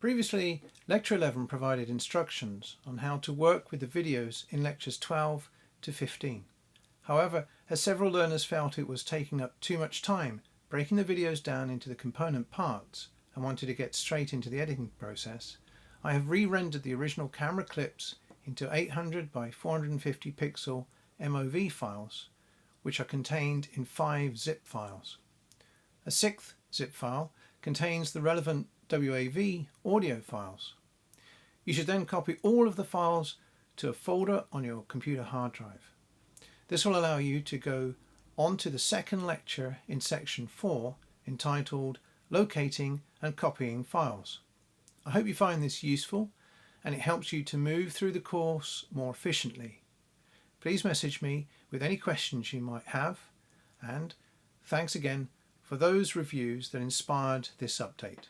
Previously, Lecture 11 provided instructions on how to work with the videos in Lectures 12 to 15. However, as several learners felt it was taking up too much time breaking the videos down into the component parts and wanted to get straight into the editing process, I have re-rendered the original camera clips into 800 by 450 pixel MOV files, which are contained in 5 zip files. A 6th zip file contains the relevant WAV audio files. You should then copy all of the files to a folder on your computer hard drive. This will allow you to go on to the second lecture in section 4 entitled Locating and Copying Files. I hope you find this useful and it helps you to move through the course more efficiently. Please message me with any questions you might have, and thanks again for those reviews that inspired this update.